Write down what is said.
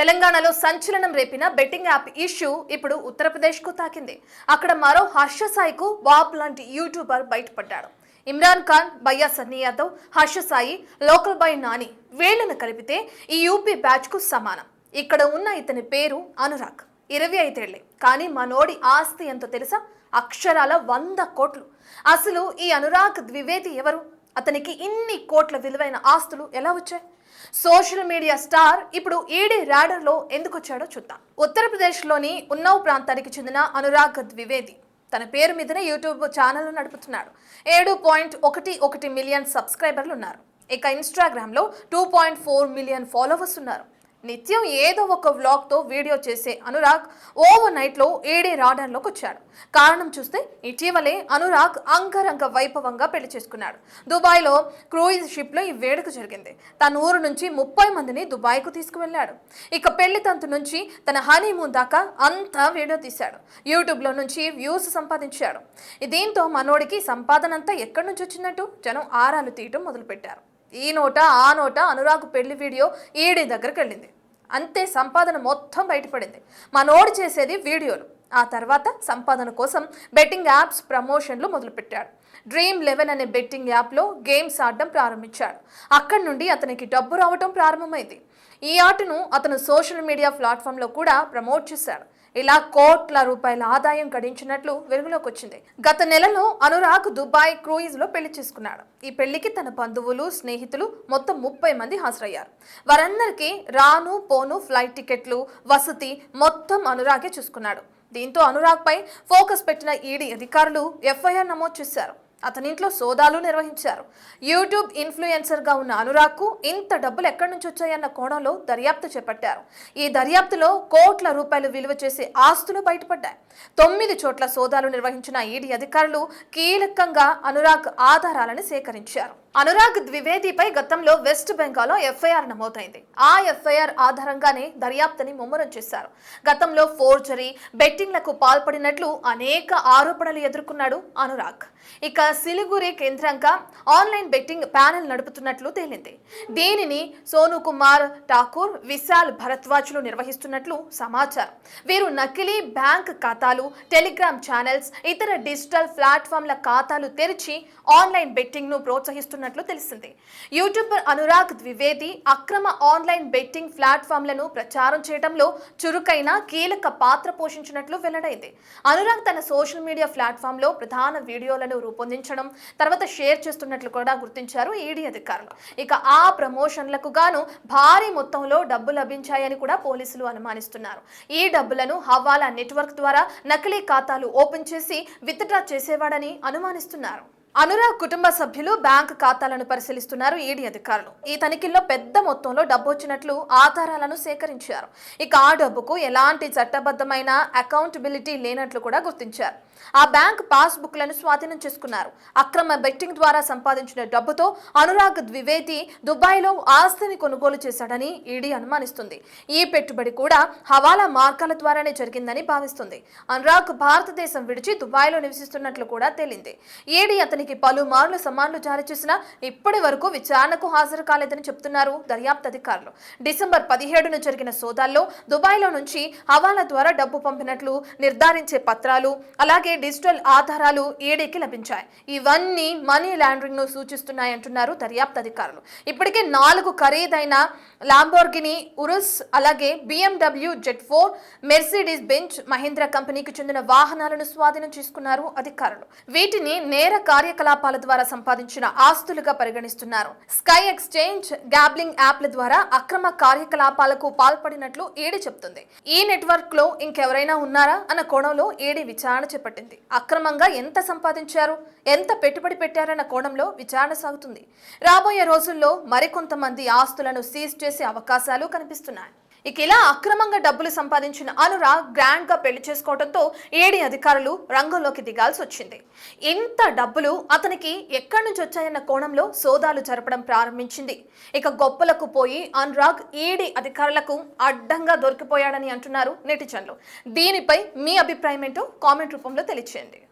తెలంగాణలో సంచలనం రేపిన betting app issue ఇప్పుడు ఉత్తరప్రదేశ్కు తాకింది. అక్కడ మరో హర్ష సాయికు బాబ్ లాంటి యూట్యూబర్ బయటపడ్డాడు. ఇమ్రాన్ ఖాన్, బయ్యా సన్నీ యాదవ్, హర్ష సాయి, లోకల్ బాయ్ నాని వీళ్లను కలిపితే ఈ యూపీ బ్యాచ్కు సమానం. ఇక్కడ ఉన్న ఇతని పేరు అనురాగ్. 25 ఏళ్లే. కానీ మనోడి ఆస్తి ఎంతో తెలుసా? అక్షరాల 100 కోట్లు. అసలు ఈ అనురాగ్ ద్వివేది ఎవరు? అతనికి ఇన్ని కోట్ల విలువైన ఆస్తులు ఎలా వచ్చాయి? సోషల్ మీడియా స్టార్ ఇప్పుడు ఈడీ రాడర్లో ఎందుకు వచ్చాడో చూద్దాం. ఉత్తరప్రదేశ్లోని ఉన్నవ్ ప్రాంతానికి చెందిన అనురాగ్ ద్వివేది తన పేరు మీదనే యూట్యూబ్ ఛానల్ నడుపుతున్నాడు. 7.11 మిలియన్ సబ్స్క్రైబర్లు ఉన్నారు. ఇక ఇన్స్టాగ్రామ్లో 2.4 మిలియన్ ఫాలోవర్స్ ఉన్నారు. నిత్యం ఏదో ఒక వ్లాగ్తో వీడియో చేసే అనురాగ్ ఓవర్ నైట్లో ఈడీ రాడర్లోకి వచ్చాడు. కారణం చూస్తే ఇటీవలే అనురాగ్ అంగరంగ వైభవంగా పెళ్లి చేసుకున్నాడు. దుబాయ్లో క్రూయిజ్ షిప్లో ఈ వేడుక జరిగింది. తన ఊరు నుంచి 30 మందిని దుబాయ్కు తీసుకువెళ్ళాడు. ఇక పెళ్లి తంతు నుంచి తన హనీమూన్ దాకా అంతా వీడియో తీశాడు. యూట్యూబ్లో నుంచి వ్యూస్ సంపాదించాడు. దీంతో మనోడికి సంపాదన అంతా ఎక్కడి నుంచి వచ్చిందంటూ జనం ఆరాలు తీయటం మొదలుపెట్టారు. ఈ నోట ఆ నోట అనురాగ్ పెళ్లి వీడియో ఈడీ దగ్గరికి వెళ్ళింది. అంతే, సంపాదన మొత్తం బయటపడింది. మనోడు చేసేది వీడియోలు. ఆ తర్వాత సంపాదన కోసం బెట్టింగ్ యాప్స్ ప్రమోషన్లు మొదలుపెట్టాడు. Dream11 అనే బెట్టింగ్ యాప్లో గేమ్స్ ఆడడం ప్రారంభించాడు. అక్కడి నుండి అతనికి డబ్బు రావడం ప్రారంభమైంది. ఈ ఆటను అతను సోషల్ మీడియా ప్లాట్ఫామ్లో కూడా ప్రమోట్ చేశాడు. ఇలా కోట్ల రూపాయల ఆదాయం గడించినట్లు వెలుగులోకి వచ్చింది. గత నెలలో అనురాగ్ దుబాయ్ క్రూయిజ్లో పెళ్లి చేసుకున్నాడు. ఈ పెళ్లికి తన బంధువులు, స్నేహితులు మొత్తం 30 మంది హాజరయ్యారు. వారందరికీ రాను పోను ఫ్లైట్ టికెట్లు, వసతి మొత్తం అనురాగే చూసుకున్నాడు. దీంతో అనురాగ్ పై ఫోకస్ పెట్టిన ఈడీ అధికారులు ఎఫ్ఐఆర్ నమోదు చేశారు. అతనింట్లో సోదాలు నిర్వహించారు. యూట్యూబ్ ఇన్ఫ్లుయెన్సర్గా ఉన్న అనురాగ్కు ఇంత డబ్బులు ఎక్కడి నుంచి వచ్చాయన్న కోణంలో దర్యాప్తు చేపట్టారు. ఈ దర్యాప్తులో కోట్ల రూపాయలు విలువ చేసే ఆస్తులు బయటపడ్డాయి. 9 చోట్ల సోదాలు నిర్వహించిన ఈడీ అధికారులు కీలకంగా అనురాగ్ ఆధారాలను సేకరించారు. అనురాగ్ ద్వివేదిపై గతంలో వెస్ట్ బెంగాల్లో ఎఫ్ఐఆర్ నమోదైంది. ఆ ఎఫ్ఐఆర్ ఆధారంగానే దర్యాప్తుని ముమ్మరం చేశారు. గతంలో ఫోర్జరీ, బెట్టింగ్లకు పాల్పడినట్లు అనేక ఆరోపణలు ఎదుర్కొన్నాడు అనురాగ్. ఇక సిలిగురి కేంద్రంగా ఆన్లైన్ బెట్టింగ్ ప్యానెల్ నడుపుతున్నట్లు తేలింది. దీనిని సోను కుమార్ ఠాకూర్, విశాల్ భరద్వాజ్లు నిర్వహిస్తున్నట్లు సమాచారం. వీరు నకిలీ బ్యాంక్ ఖాతాలు, టెలిగ్రామ్ ఛానల్స్, ఇతర డిజిటల్ ప్లాట్ఫామ్ల ఖాతాలు తెరిచి ఆన్లైన్ బెట్టింగ్ ను ప్రోత్సహిస్తున్నట్లు తెలిసింది. యూట్యూబర్ అనురాగ్ ద్వివేది అక్రమ ఆన్లైన్ బెట్టింగ్ ప్లాట్ఫామ్లను ప్రచారం చేయడంలో చురుకైన కీలక పాత్ర పోషించినట్లు వెల్లడైంది. అనురాగ్ తన సోషల్ మీడియా ప్లాట్ఫామ్ లో ప్రధాన వీడియోలను రూపొందించడం, తర్వాత షేర్ చేస్తున్నట్లు కూడా గుర్తించారు ఈడీ అధికారులు. ఇక ఆ ప్రమోషన్లకు గాను భారీ మొత్తంలో డబ్బు లభించాయని కూడా పోలీసులు అనుమానిస్తున్నారు. ఈ డబ్బులను హవాలా నెట్వర్క్ ద్వారా నకిలీ ఖాతాలు ఓపెన్ చేసి విత్డ్రా చేసేవాడని అనుమానిస్తున్నారు. అనురాగ్ కుటుంబ సభ్యులు బ్యాంక్ ఖాతాలను పరిశీలిస్తున్నారు ఈడీ అధికారులు. ఈ తనిఖీల్లో పెద్ద మొత్తంలో డబ్బు వచ్చినట్లు ఆధారాలను సేకరించారు. ఇక ఆ డబ్బుకు ఎలాంటి చట్టబద్ధమైన అకౌంటబిలిటీ లేనట్లు కూడా గుర్తించారు. ఆ బ్యాంక్ పాస్ బుక్లను స్వాధీనం చేసుకున్నారు. అక్రమ బెట్టింగ్ ద్వారా సంపాదించిన డబ్బుతో అనురాగ్ ద్వివేది దుబాయ్లో ఆస్తిని కొనుగోలు చేశాడని ఈడీ అనుమానిస్తుంది. ఈ పెట్టుబడి కూడా హవాలా మార్గాల ద్వారానే జరిగిందని భావిస్తుంది. అనురాగ్ భారతదేశం విడిచి దుబాయ్లో నివసిస్తున్నట్లు కూడా తేలింది. ఈడీ అతనికి పలుమార్లు సమాన్లు జారీ చేసినా ఇప్పటి వరకు విచారణకు హాజరు కాలేదని చెబుతున్నారు దర్యాప్తు అధికారులు. డిసెంబర్ 17న జరిగిన సోదాల్లో దుబాయ్లో నుంచి హవాలా ద్వారా డబ్బు పంపినట్లు నిర్ధారించే పత్రాలు, అలాగే డిజిటల్ ఆధారాలు ఈడీకి లభించాయి. ఇవన్నీ మనీ లాండరింగ్ ను సూచిస్తున్నాయంటున్నారు దర్యాప్తు అధికారులు. ఇప్పటికే 4 ఖరీదైన లాంబోర్గిని ఉరుస్, అలాగే BMW Z4, Mercedes Benz, Mahindra కంపెనీకి చెందిన వాహనాలను స్వాధీనం చేసుకున్నారు అధికారులు. వీటిని నేర కార్యకలాపాల ద్వారా సంపాదించిన ఆస్తులుగా పరిగణిస్తున్నారు. స్కై ఎక్స్చేంజ్, గ్యాబ్లింగ్ యాప్ల ద్వారా అక్రమ కార్యకలాపాలకు పాల్పడినట్లు ఈడీ చెబుతుంది. ఈ నెట్వర్క్ లో ఇంకెవరైనా ఉన్నారా అన్న కోణంలో ఈడీ విచారణ చేపట్టింది. అక్రమంగా ఎంత సంపాదించారు, ఎంత పెట్టుబడి పెట్టారన్న కోణంలో విచారణ సాగుతుంది. రాబోయే రోజుల్లో మరికొంతమంది ఆస్తులను సీజ్ చేసే అవకాశాలు కనిపిస్తున్నాయి. ఇక ఇలా అక్రమంగా డబ్బులు సంపాదించిన అనురాగ్ గ్రాండ్ గా పెళ్లి చేసుకోవడంతో ఈడీ అధికారులు రంగంలోకి దిగాల్సి వచ్చింది. ఇంత డబ్బులు అతనికి ఎక్కడి నుంచి వచ్చాయన్న కోణంలో సోదాలు జరపడం ప్రారంభించింది. ఇక గొప్పలకు పోయి అనురాగ్ ఈడీ అధికారులకు అడ్డంగా దొరికిపోయాడని అంటున్నారు నెటిజన్లు. దీనిపై మీ అభిప్రాయం ఏంటో కామెంట్ రూపంలో తెలియచేయండి.